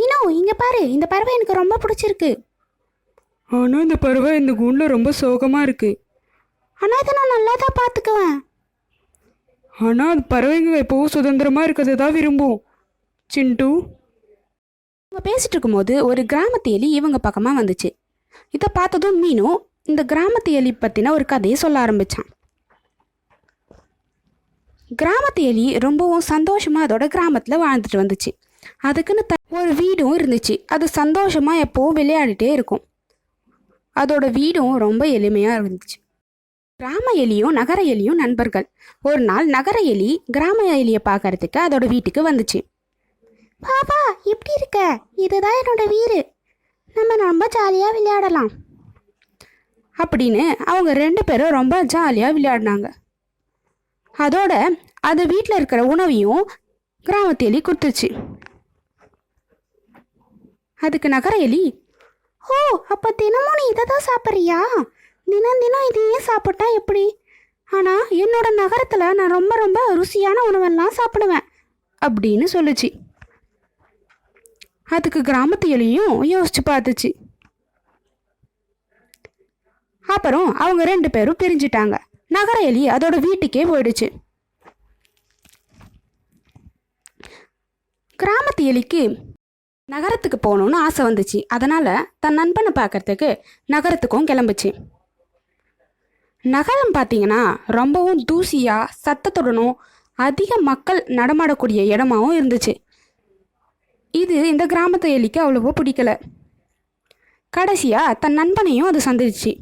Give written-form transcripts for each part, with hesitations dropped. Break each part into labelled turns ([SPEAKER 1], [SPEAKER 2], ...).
[SPEAKER 1] மீனு இங்கே பாரு, இந்த பறவை எனக்கு ரொம்ப பிடிச்சிருக்கு.
[SPEAKER 2] ஆனால் இந்த பறவை இந்த கூண்டில் ரொம்ப சோகமாக இருக்குது.
[SPEAKER 1] ஆனால் இதை நான் நல்லா தான் பார்த்துக்குவேன்.
[SPEAKER 2] ஆனால் அது பறவைங்க எப்போவும் சுதந்திரமாக இருக்கிறது தான் விரும்பும். சிண்டு.
[SPEAKER 1] இவங்க பேசிட்டு இருக்கும்போது ஒரு கிராமத்து எலி இவங்க பக்கமாக வந்துச்சு. இதை பார்த்ததும் மீனும் இந்த கிராமத்து எலி பற்றின ஒரு கதையை சொல்ல ஆரம்பித்தான். கிராமத்து எலி ரொம்பவும் சந்தோஷமாக அதோட கிராமத்தில் வாழ்ந்துட்டு வந்துச்சு. அதுக்குன்னு ஒரு வீடும் இருந்துச்சு. அது சந்தோஷமாக எப்போவும் விளையாடிட்டே இருக்கும். அதோட வீடும் ரொம்ப எளிமையாக இருந்துச்சு. கிராம எலியும் நகர எலியும் நண்பர்கள். ஒரு நாள் நகர எலி கிராம எலியை பார்க்கறதுக்கு அதோட வீட்டுக்கு வந்துச்சு. பாபா எப்படி இருக்க? இதுதான் என்னோட வீடு, நம்ம ரொம்ப ஜாலியாக விளையாடலாம் அப்படின்னு அவங்க 2 பேரும் ரொம்ப ஜாலியாக விளையாடினாங்க. அதோட அது வீட்டில் இருக்கிற உணவையும் கிராமத்து எலி கொடுத்துச்சு. அதுக்கு நகர எலி, ஓ அப்போ தினமும் நீ இதை தான் சாப்பிட்றியா? தினம் தினம் இதையே சாப்பிட்டா எப்படி? ஆனால் என்னோட நகரத்தில் நான் ரொம்ப ரொம்ப ருசியான உணவெல்லாம் சாப்பிடுவேன் அப்படின்னு சொல்லுச்சு. அதுக்கு கிராமத்து எலியும் யோசிச்சு பார்த்துச்சு. அப்புறம் அவங்க 2 பேரும் பிரிஞ்சிட்டாங்க. நகர எலி அதோட வீட்டுக்கே போயிடுச்சு. கிராமத்து எலிக்கு நகரத்துக்கு போகணுன்னு ஆசை வந்துச்சு. அதனால தன் நண்பனை பார்க்கறதுக்கு நகரத்துக்கும் கிளம்புச்சு. நகரம் பார்த்தீங்கன்னா ரொம்பவும் தூசியாக சத்தத்துடனும் அதிக மக்கள் நடமாடக்கூடிய இடமாவும் இருந்துச்சு. இது இந்த கிராமத்து எலிக்கு அவ்வளவோ பிடிக்கல. கடைசியாக தன் நண்பனையும் அது சந்திச்சு.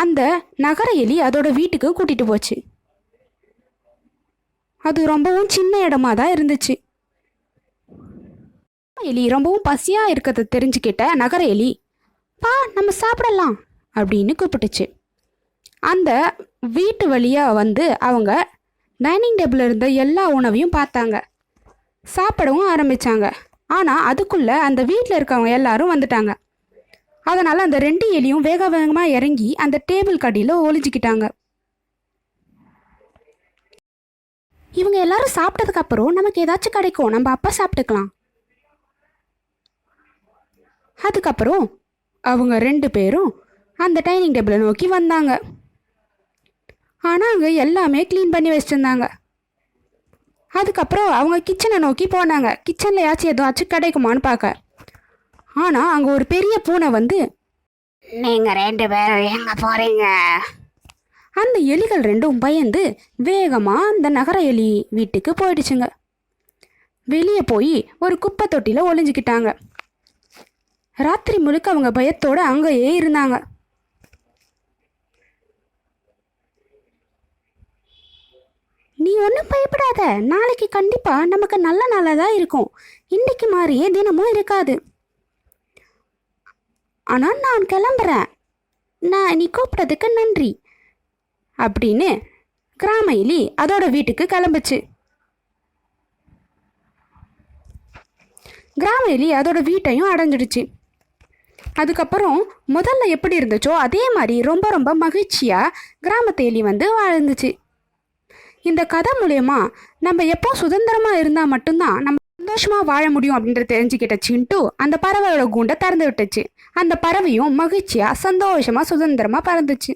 [SPEAKER 1] அந்த நகர எலி அதோட வீட்டுக்கு கூட்டிட்டு போச்சு. அது ரொம்பவும் சின்ன இடமா தான் இருந்துச்சு. எலி ரொம்பவும் பசியாக இருக்கிறத தெரிஞ்சுக்கிட்ட நகர எலி, பா நம்ம சாப்பிடலாம் அப்படின்னு கூப்பிட்டுச்சு. அந்த வீட்டு வழியாக வந்து அவங்க டைனிங் டேபிளில் இருந்த எல்லா உணவையும் பார்த்தாங்க. சாப்பிடவும் ஆரம்பித்தாங்க. ஆனால் அதுக்குள்ளே அந்த வீட்டில் இருக்கவங்க எல்லாரும் வந்துட்டாங்க. அதனால் அந்த 2 எலியும் வேக வேகமாக இறங்கி அந்த டேபிள் கடியில் ஒளிஞ்சிக்கிட்டாங்க. இவங்க எல்லாரும் சாப்பிட்டதுக்கப்புறம் நமக்கு ஏதாச்சும் கிடைக்கும், நம்ம அப்பா சாப்பிட்டுக்கலாம். அதுக்கப்புறம் அவங்க 2 பேரும் அந்த டைனிங் டேபிளை நோக்கி வந்தாங்க. ஆனால் அங்கே எல்லாமே க்ளீன் பண்ணி வச்சுருந்தாங்க. அதுக்கப்புறம் அவங்க கிச்சனை நோக்கி போனாங்க. கிச்சனில் ஏதாச்சும் கிடைக்குமான்னு பார்க்க. ஆனால் அங்கே ஒரு பெரிய பூனை வந்து, நீங்கள் 2 பேரும் எங்கே போகிறீங்க? அந்த எலிகள் 2ம் பயந்து வேகமாக அந்த நகர எலி வீட்டுக்கு போயிடுச்சுங்க. வெளியே போய் ஒரு குப்பை தொட்டியில் ஒளிஞ்சிக்கிட்டாங்க. ராத்திரி முழுக்க அவங்க பயத்தோடு அங்கேயே இருந்தாங்க. நீ ஒன்றும் பயப்படாத, நாளைக்கு கண்டிப்பாக நமக்கு நல்ல நாளாக தான் இருக்கும். இன்னைக்கு மாதிரியே தினமும் இருக்காது. ஆனால் நான் கிளம்புறேன், நீ கூப்பிட்டதுக்கு நன்றி அப்படின்னு கிராம எலி அதோட வீட்டுக்கு கிளம்புச்சு. கிராம எலி அதோட வீட்டையும் அடைஞ்சிடுச்சு. அதுக்கப்புறம் முதல்ல எப்படி இருந்துச்சோ அதே மாதிரி ரொம்ப ரொம்ப மகிழ்ச்சியாக கிராமத்து எலி வந்து வாழ்ந்துச்சு. இந்த கதை மூலயமா நம்ம எப்போ சுதந்திரமாக இருந்தால் மட்டும்தான் நம்ம சந்தோஷமாக வாழ முடியும் அப்படின்றத தெரிஞ்சுக்கிட்ட சிண்டு அந்த பறவையோட கூண்டை திறந்து விட்டுச்சு. அந்த பறவையும் மகிழ்ச்சியாக சந்தோஷமாக சுதந்திரமாக பறந்துச்சு.